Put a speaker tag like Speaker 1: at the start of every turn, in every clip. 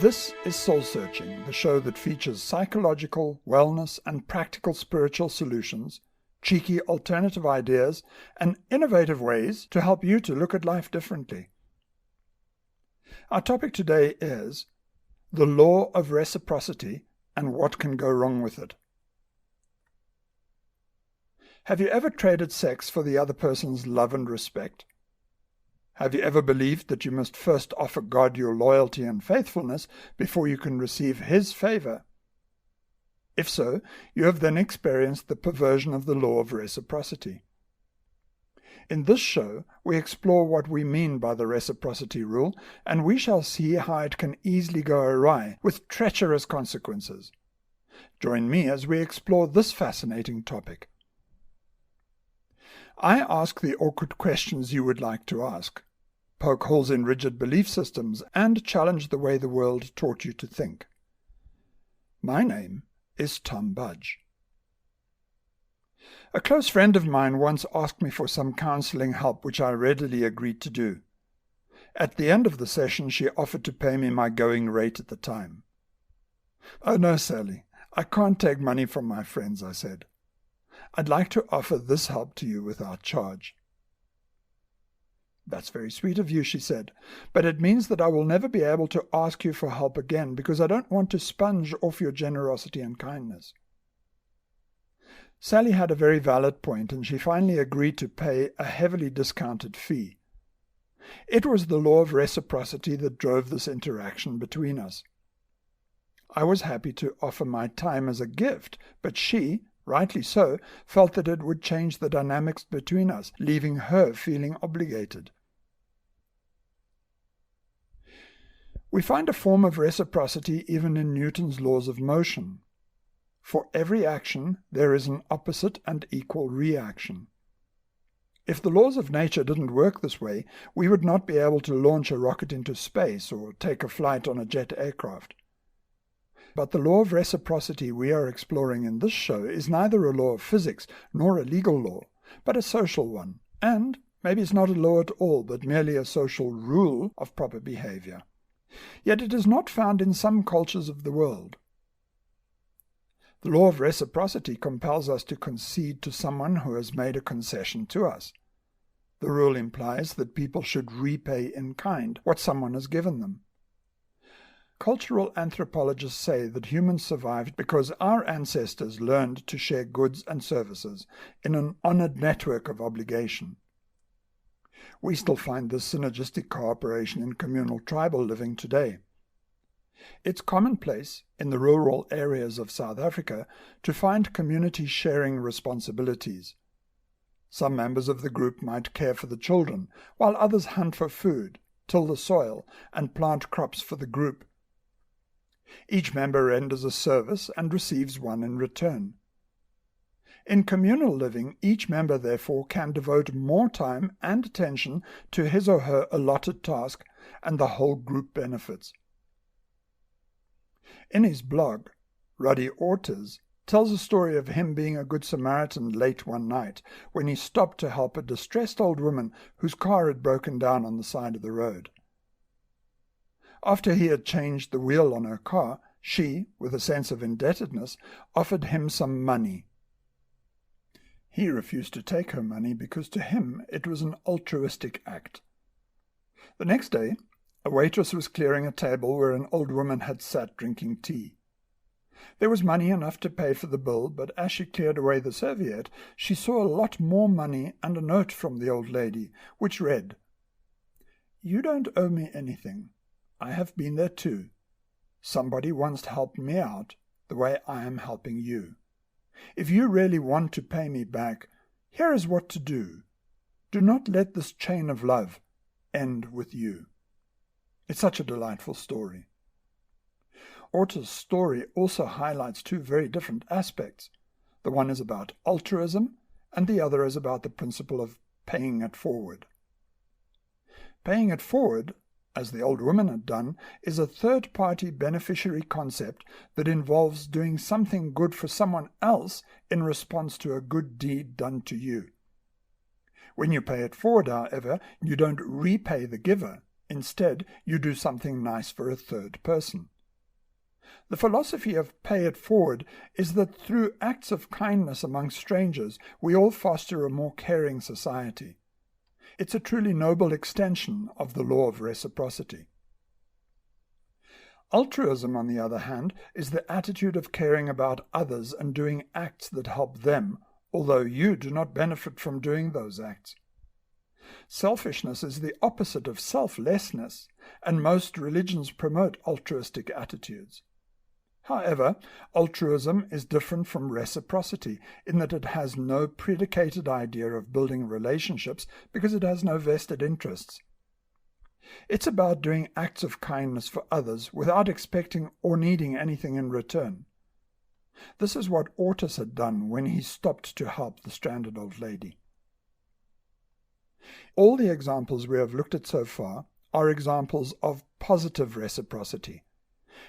Speaker 1: This is Soul Searching, the show that features psychological, wellness, and practical spiritual solutions, cheeky alternative ideas, and innovative ways to help you to look at life differently. Our topic today is the Law of Reciprocity and what can go wrong with it. Have you ever traded sex for the other person's love and respect? Have you ever believed that you must first offer God your loyalty and faithfulness before you can receive His favor? If so, you have then experienced the perversion of the law of reciprocity. In this show, we explore what we mean by the reciprocity rule, and we shall see how it can easily go awry with treacherous consequences. Join me as we explore this fascinating topic. I ask the awkward questions you would like to ask, poke holes in rigid belief systems, and challenge the way the world taught you to think. My name is Tom Budge. A close friend of mine once asked me for some counseling help, which I readily agreed to do. At the end of the session, she offered to pay me my going rate at the time. "Oh no, Sally, I can't take money from my friends," I said. "I'd like to offer this help to you without charge." "That's very sweet of you," she said, "but it means that I will never be able to ask you for help again because I don't want to sponge off your generosity and kindness." Sally had a very valid point, and she finally agreed to pay a heavily discounted fee. It was the law of reciprocity that drove this interaction between us. I was happy to offer my time as a gift, but she, rightly so, felt that it would change the dynamics between us, leaving her feeling obligated. We find a form of reciprocity even in Newton's laws of motion. For every action, there is an opposite and equal reaction. If the laws of nature didn't work this way, we would not be able to launch a rocket into space or take a flight on a jet aircraft. But the law of reciprocity we are exploring in this show is neither a law of physics nor a legal law, but a social one, and maybe it's not a law at all, but merely a social rule of proper behavior. Yet it is not found in some cultures of the world. The law of reciprocity compels us to concede to someone who has made a concession to us. The rule implies that people should repay in kind what someone has given them. Cultural anthropologists say that humans survived because our ancestors learned to share goods and services in an honored network of obligation. We still find this synergistic cooperation in communal tribal living today. It's commonplace in the rural areas of South Africa to find communities sharing responsibilities. Some members of the group might care for the children, while others hunt for food, till the soil, and plant crops for the group. Each member renders a service and receives one in return. In communal living, each member therefore can devote more time and attention to his or her allotted task, and the whole group benefits. In his blog, Ruddy Ortiz tells a story of him being a good Samaritan late one night when he stopped to help a distressed old woman whose car had broken down on the side of the road. After he had changed the wheel on her car, she, with a sense of indebtedness, offered him some money. He refused to take her money because to him it was an altruistic act. The next day, a waitress was clearing a table where an old woman had sat drinking tea. There was money enough to pay for the bill, but as she cleared away the serviette, she saw a lot more money and a note from the old lady, which read, "You don't owe me anything. I have been there too. Somebody once helped me out the way I am helping you. If you really want to pay me back, here is what to do. Do not let this chain of love end with you." It's such a delightful story. Orta's story also highlights two very different aspects. The one is about altruism, and the other is about the principle of paying it forward. Paying it forward, as the old woman had done, is a third-party beneficiary concept that involves doing something good for someone else in response to a good deed done to you. When you pay it forward, however, you don't repay the giver. Instead, you do something nice for a third person. The philosophy of pay it forward is that through acts of kindness among strangers, we all foster a more caring society. It's a truly noble extension of the law of reciprocity. Altruism, on the other hand, is the attitude of caring about others and doing acts that help them, although you do not benefit from doing those acts. Selfishness is the opposite of selflessness, and most religions promote altruistic attitudes. However, altruism is different from reciprocity in that it has no predicated idea of building relationships because it has no vested interests. It's about doing acts of kindness for others without expecting or needing anything in return. This is what Ortis had done when he stopped to help the stranded old lady. All the examples we have looked at so far are examples of positive reciprocity.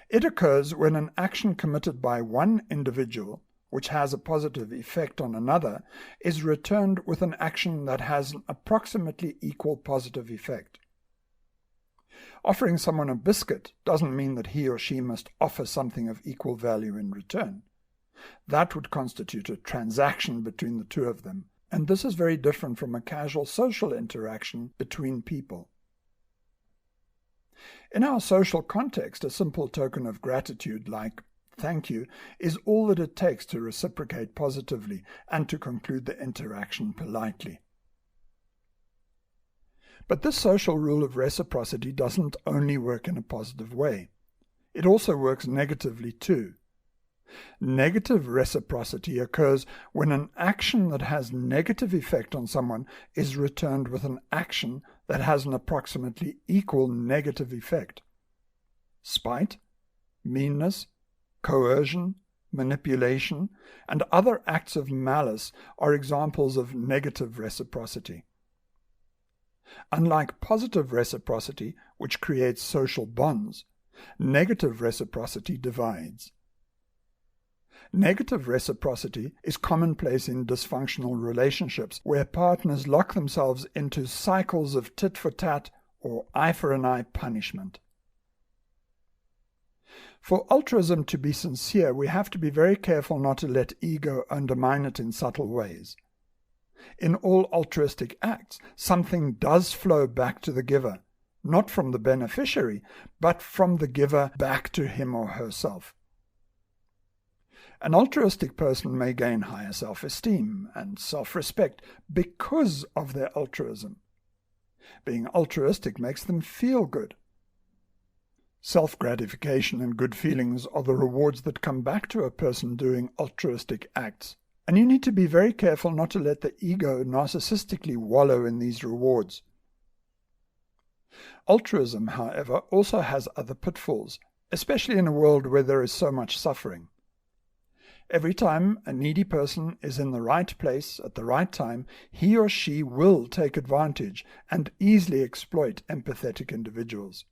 Speaker 1: It occurs when an action committed by one individual, which has a positive effect on another, is returned with an action that has an approximately equal positive effect. Offering someone a biscuit doesn't mean that he or she must offer something of equal value in return. That would constitute a transaction between the two of them, and this is very different from a casual social interaction between people. In our social context, a simple token of gratitude like "thank you" is all that it takes to reciprocate positively and to conclude the interaction politely. But this social rule of reciprocity doesn't only work in a positive way. It also works negatively too. Negative reciprocity occurs when an action that has negative effect on someone is returned with an action that has an approximately equal negative effect. Spite, meanness, coercion, manipulation, and other acts of malice are examples of negative reciprocity. Unlike positive reciprocity, which creates social bonds, negative reciprocity divides. Negative reciprocity is commonplace in dysfunctional relationships where partners lock themselves into cycles of tit-for-tat or eye-for-an-eye punishment. For altruism to be sincere, we have to be very careful not to let ego undermine it in subtle ways. In all altruistic acts, something does flow back to the giver, not from the beneficiary, but from the giver back to him or herself. An altruistic person may gain higher self-esteem and self-respect because of their altruism. Being altruistic makes them feel good. Self-gratification and good feelings are the rewards that come back to a person doing altruistic acts, and you need to be very careful not to let the ego narcissistically wallow in these rewards. Altruism, however, also has other pitfalls, especially in a world where there is so much suffering. Every time a needy person is in the right place at the right time, he or she will take advantage and easily exploit empathetic individuals.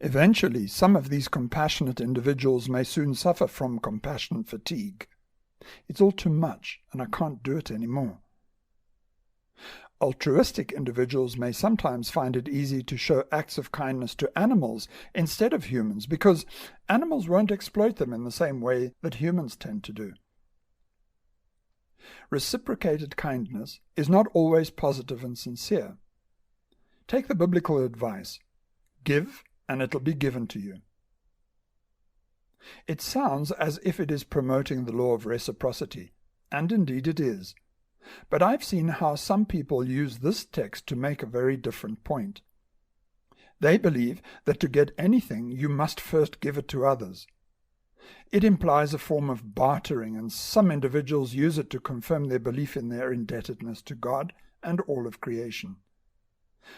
Speaker 1: Eventually, some of these compassionate individuals may soon suffer from compassion fatigue. It's all too much, and I can't do it anymore. Altruistic individuals may sometimes find it easy to show acts of kindness to animals instead of humans because animals won't exploit them in the same way that humans tend to do. Reciprocated kindness is not always positive and sincere. Take the biblical advice, "Give, and it'll be given to you." It sounds as if it is promoting the law of reciprocity, and indeed it is. But I've seen how some people use this text to make a very different point. They believe that to get anything, you must first give it to others. It implies a form of bartering, and some individuals use it to confirm their belief in their indebtedness to God and all of creation.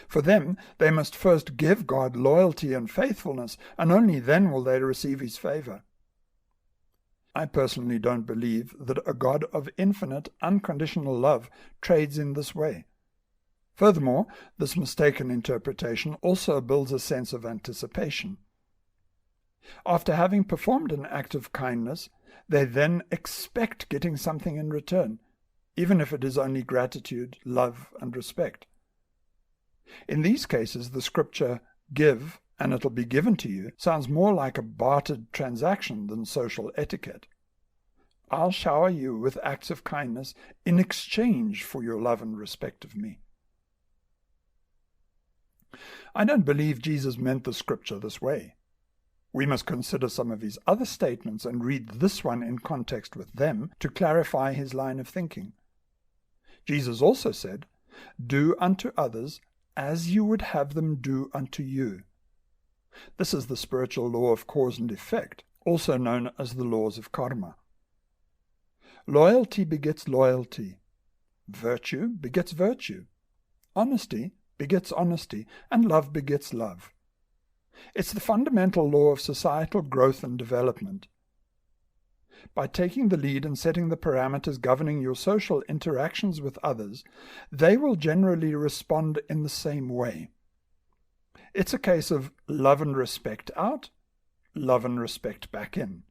Speaker 1: For them, they must first give God loyalty and faithfulness, and only then will they receive His favor. I personally don't believe that a God of infinite, unconditional love trades in this way. Furthermore, this mistaken interpretation also builds a sense of anticipation. After having performed an act of kindness, they then expect getting something in return, even if it is only gratitude, love, and respect. In these cases, the scripture, "Give, and it'll be given to you sounds more like a bartered transaction than social etiquette. I'll shower you with acts of kindness in exchange for your love and respect of me. I don't believe Jesus meant the scripture this way. We must consider some of his other statements and read this one in context with them to clarify his line of thinking. Jesus also said, "Do unto others as you would have them do unto you." This is the spiritual law of cause and effect, also known as the laws of karma. Loyalty begets loyalty. Virtue begets virtue. Honesty begets honesty, and love begets love. It's the fundamental law of societal growth and development. By taking the lead and setting the parameters governing your social interactions with others, they will generally respond in the same way. It's a case of love and respect out, love and respect back in.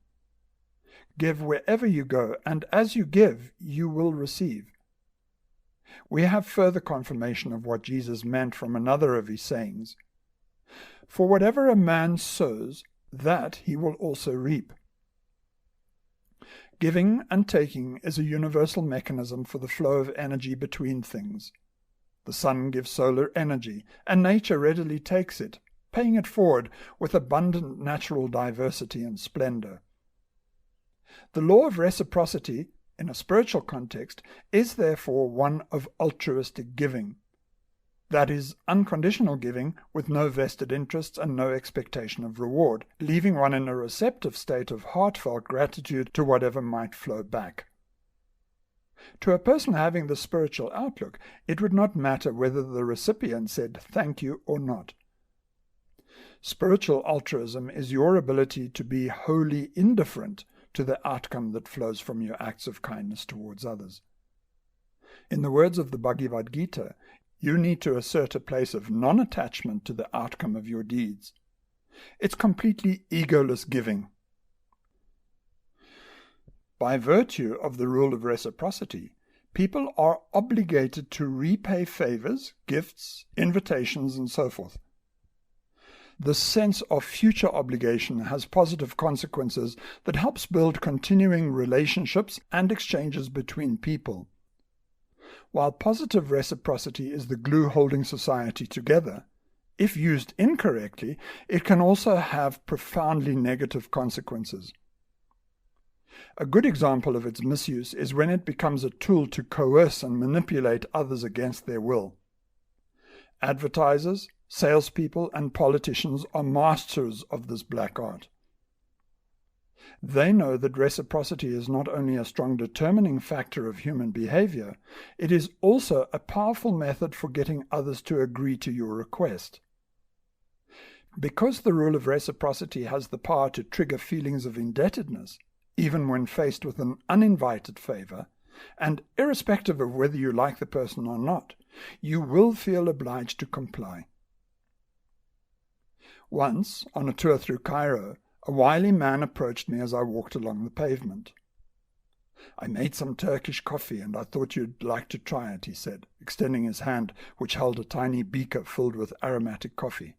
Speaker 1: Give wherever you go, and as you give, you will receive. We have further confirmation of what Jesus meant from another of his sayings. For whatever a man sows, that he will also reap. Giving and taking is a universal mechanism for the flow of energy between things. The sun gives solar energy, and nature readily takes it, paying it forward with abundant natural diversity and splendor. The law of reciprocity, in a spiritual context, is therefore one of altruistic giving. That is, unconditional giving with no vested interests and no expectation of reward, leaving one in a receptive state of heartfelt gratitude to whatever might flow back. To a person having the spiritual outlook, it would not matter whether the recipient said thank you or not. Spiritual altruism is your ability to be wholly indifferent to the outcome that flows from your acts of kindness towards others. In the words of the Bhagavad Gita, you need to assert a place of non-attachment to the outcome of your deeds. It's completely egoless giving. By virtue of the rule of reciprocity, people are obligated to repay favors, gifts, invitations, and so forth. The sense of future obligation has positive consequences that helps build continuing relationships and exchanges between people. While positive reciprocity is the glue holding society together, if used incorrectly, it can also have profoundly negative consequences. A good example of its misuse is when it becomes a tool to coerce and manipulate others against their will. Advertisers, salespeople, and politicians are masters of this black art. They know that reciprocity is not only a strong determining factor of human behavior, it is also a powerful method for getting others to agree to your request. Because the rule of reciprocity has the power to trigger feelings of indebtedness, even when faced with an uninvited favor, and irrespective of whether you like the person or not, you will feel obliged to comply. Once, on a tour through Cairo, a wily man approached me as I walked along the pavement. "I made some Turkish coffee, and I thought you'd like to try it," he said, extending his hand, which held a tiny beaker filled with aromatic coffee.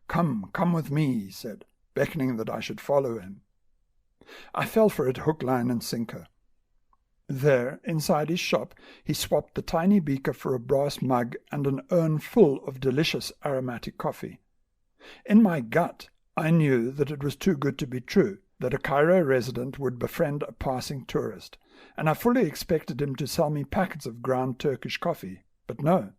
Speaker 1: Come with me," he said, beckoning that I should follow him. I fell for it hook, line, and sinker. There, inside his shop, he swapped the tiny beaker for a brass mug and an urn full of delicious aromatic coffee. In my gut, I knew that it was too good to be true, that a Cairo resident would befriend a passing tourist, and I fully expected him to sell me packets of ground Turkish coffee. But no.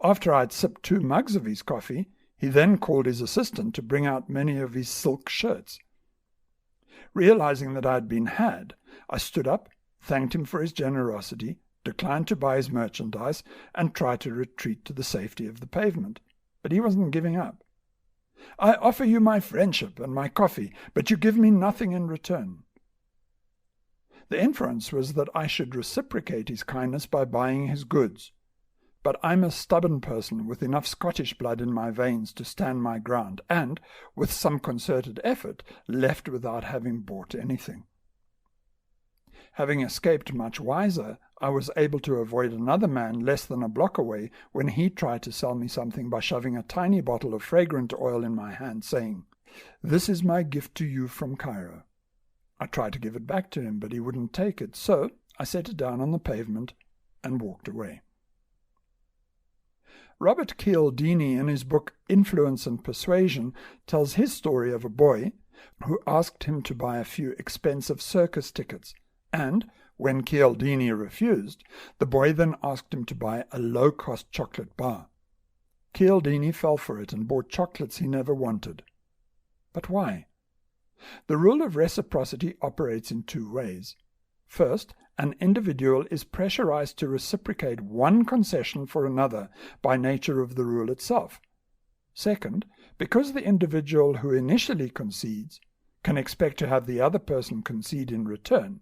Speaker 1: After I had sipped 2 mugs of his coffee, he then called his assistant to bring out many of his silk shirts. Realizing that I had been had, I stood up, thanked him for his generosity, declined to buy his merchandise, and tried to retreat to the safety of the pavement. But he wasn't giving up. "I offer you my friendship and my coffee, but you give me nothing in return." The inference was that I should reciprocate his kindness by buying his goods. But I'm a stubborn person with enough Scottish blood in my veins to stand my ground, and, with some concerted effort, left without having bought anything. Having escaped much wiser, I was able to avoid another man less than a block away when he tried to sell me something by shoving a tiny bottle of fragrant oil in my hand, saying, "This is my gift to you from Cairo." I tried to give it back to him, but he wouldn't take it, so I set it down on the pavement and walked away. Robert Cialdini, in his book Influence and Persuasion, tells his story of a boy who asked him to buy a few expensive circus tickets, and when Cialdini refused, the boy then asked him to buy a low-cost chocolate bar. Cialdini fell for it and bought chocolates he never wanted. But why? The rule of reciprocity operates in two ways. First, an individual is pressurized to reciprocate one concession for another by nature of the rule itself. Second, because the individual who initially concedes can expect to have the other person concede in return.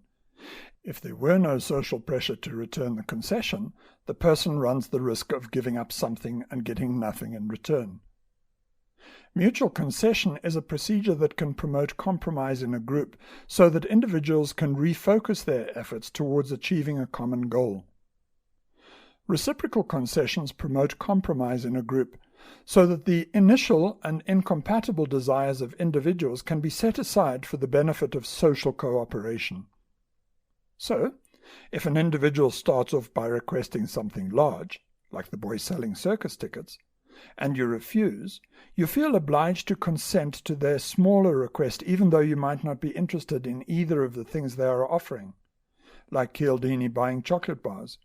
Speaker 1: If there were no social pressure to return the concession, the person runs the risk of giving up something and getting nothing in return. Mutual concession is a procedure that can promote compromise in a group so that individuals can refocus their efforts towards achieving a common goal. Reciprocal concessions promote compromise in a group so that the initial and incompatible desires of individuals can be set aside for the benefit of social cooperation. So, if an individual starts off by requesting something large, like the boy selling circus tickets, and you refuse, you feel obliged to consent to their smaller request even though you might not be interested in either of the things they are offering, like Cialdini buying chocolate bars.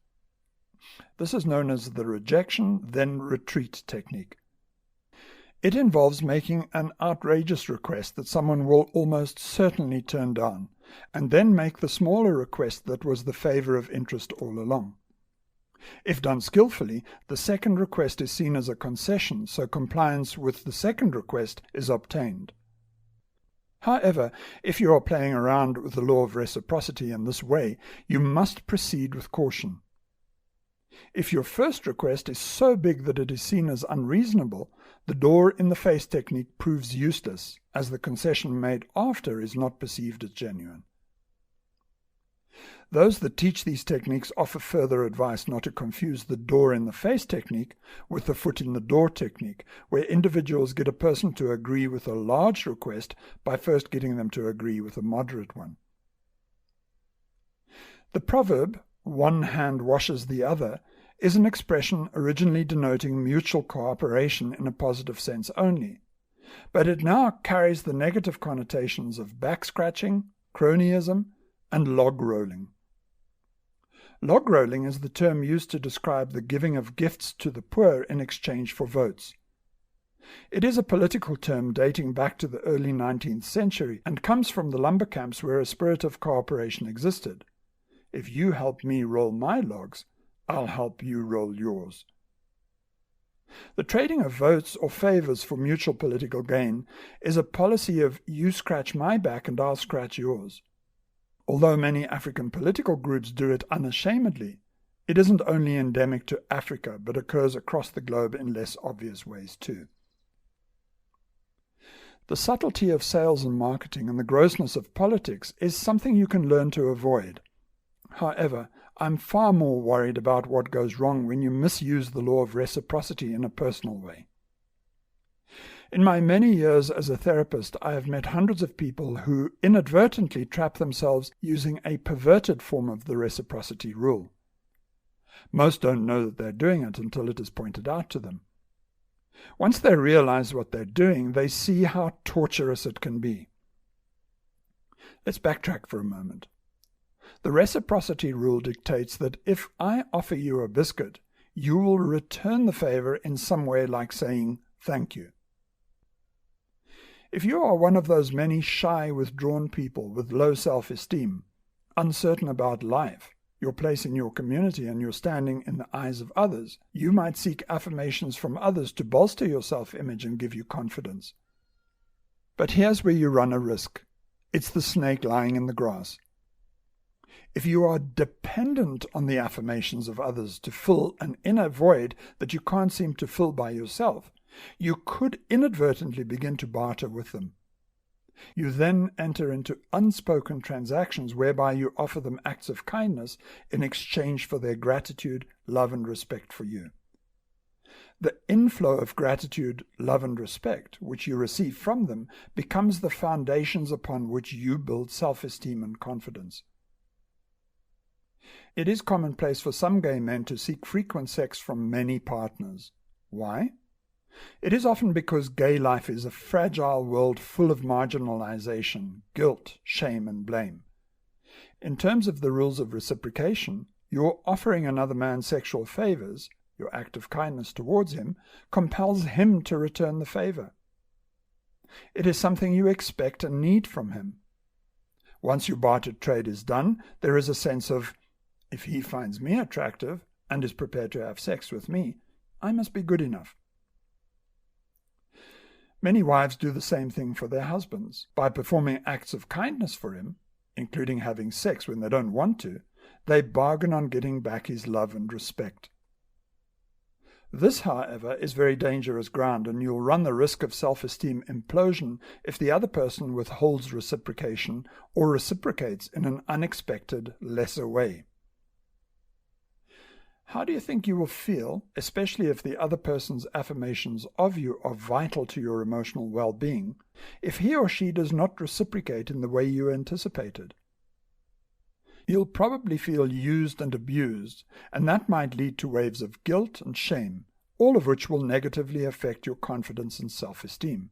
Speaker 1: This is known as the rejection, then retreat technique. It involves making an outrageous request that someone will almost certainly turn down, and then make the smaller request that was the favor of interest all along. If done skillfully, the second request is seen as a concession, so compliance with the second request is obtained. However, if you are playing around with the law of reciprocity in this way, you must proceed with caution. If your first request is so big that it is seen as unreasonable, the door-in-the-face technique proves useless, as the concession made after is not perceived as genuine. Those that teach these techniques offer further advice not to confuse the door-in-the-face technique with the foot-in-the-door technique, where individuals get a person to agree with a large request by first getting them to agree with a moderate one. The proverb, "one hand washes the other," is an expression originally denoting mutual cooperation in a positive sense only, but it now carries the negative connotations of back-scratching, cronyism, and log-rolling. Log-rolling is the term used to describe the giving of gifts to the poor in exchange for votes. It is a political term dating back to the early 19th century and comes from the lumber camps where a spirit of cooperation existed. If you help me roll my logs, I'll help you roll yours. The trading of votes or favors for mutual political gain is a policy of you scratch my back and I'll scratch yours. Although many African political groups do it unashamedly, it isn't only endemic to Africa but occurs across the globe in less obvious ways too. The subtlety of sales and marketing and the grossness of politics is something you can learn to avoid. However, I'm far more worried about what goes wrong when you misuse the law of reciprocity in a personal way. In my many years as a therapist, I have met hundreds of people who inadvertently trap themselves using a perverted form of the reciprocity rule. Most don't know that they're doing it until it is pointed out to them. Once they realize what they're doing, they see how torturous it can be. Let's backtrack for a moment. The reciprocity rule dictates that if I offer you a biscuit, you will return the favor in some way like saying thank you. If you are one of those many shy, withdrawn people with low self-esteem, uncertain about life, your place in your community and your standing in the eyes of others, you might seek affirmations from others to bolster your self-image and give you confidence. But here's where you run a risk. It's the snake lying in the grass. If you are dependent on the affirmations of others to fill an inner void that you can't seem to fill by yourself, you could inadvertently begin to barter with them. You then enter into unspoken transactions whereby you offer them acts of kindness in exchange for their gratitude, love, and respect for you. The inflow of gratitude, love, and respect which you receive from them becomes the foundations upon which you build self-esteem and confidence. It is commonplace for some gay men to seek frequent sex from many partners. Why? It is often because gay life is a fragile world full of marginalization, guilt, shame, and blame. In terms of the rules of reciprocation, your offering another man sexual favors, your act of kindness towards him, compels him to return the favor. It is something you expect and need from him. Once your bartered trade is done, there is a sense of, if he finds me attractive and is prepared to have sex with me, I must be good enough. Many wives do the same thing for their husbands. By performing acts of kindness for him, including having sex when they don't want to, they bargain on getting back his love and respect. This, however, is very dangerous ground, and you'll run the risk of self-esteem implosion if the other person withholds reciprocation or reciprocates in an unexpected, lesser way. How do you think you will feel, especially if the other person's affirmations of you are vital to your emotional well-being, if he or she does not reciprocate in the way you anticipated? You'll probably feel used and abused, and that might lead to waves of guilt and shame, all of which will negatively affect your confidence and self-esteem.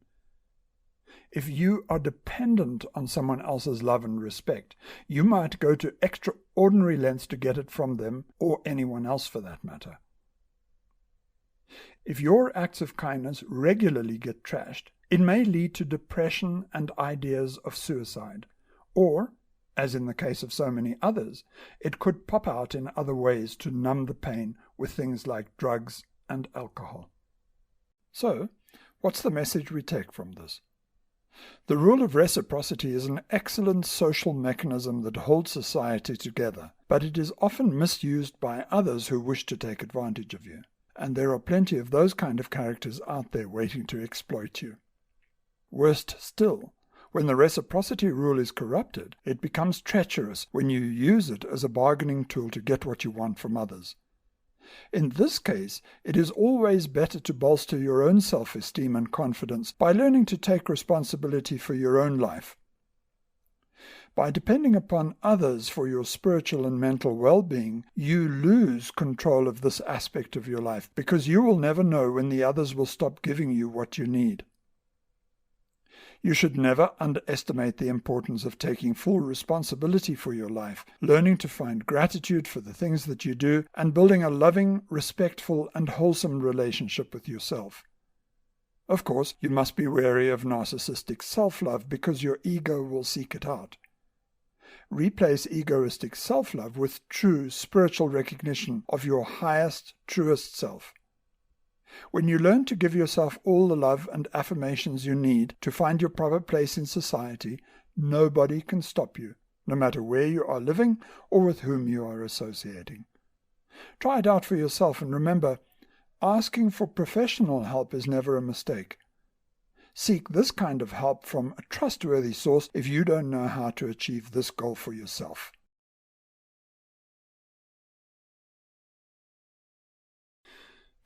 Speaker 1: If you are dependent on someone else's love and respect, you might go to extraordinary lengths to get it from them, or anyone else for that matter. If your acts of kindness regularly get trashed, it may lead to depression and ideas of suicide, or, as in the case of so many others, it could pop out in other ways to numb the pain with things like drugs and alcohol. So, what's the message we take from this? The rule of reciprocity is an excellent social mechanism that holds society together, but it is often misused by others who wish to take advantage of you. And there are plenty of those kind of characters out there waiting to exploit you. Worst still, when the reciprocity rule is corrupted, it becomes treacherous when you use it as a bargaining tool to get what you want from others. In this case, it is always better to bolster your own self-esteem and confidence by learning to take responsibility for your own life. By depending upon others for your spiritual and mental well-being, you lose control of this aspect of your life, because you will never know when the others will stop giving you what you need. You should never underestimate the importance of taking full responsibility for your life, learning to find gratitude for the things that you do, and building a loving, respectful, and wholesome relationship with yourself. Of course, you must be wary of narcissistic self-love, because your ego will seek it out. Replace egoistic self-love with true spiritual recognition of your highest, truest self. When you learn to give yourself all the love and affirmations you need to find your proper place in society, nobody can stop you, no matter where you are living or with whom you are associating. Try it out for yourself, and remember, asking for professional help is never a mistake. Seek this kind of help from a trustworthy source if you don't know how to achieve this goal for yourself.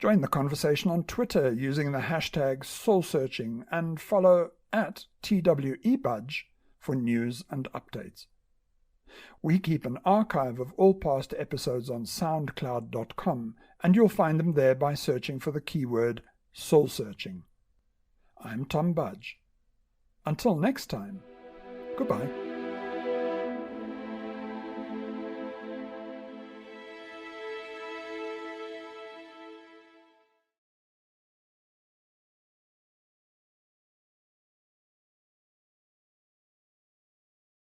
Speaker 1: Join the conversation on Twitter using the hashtag soulsearching, and follow @TWEBudge for news and updates. We keep an archive of all past episodes on soundcloud.com, and you'll find them there by searching for the keyword soul-searching. I'm Tom Budge. Until next time, goodbye.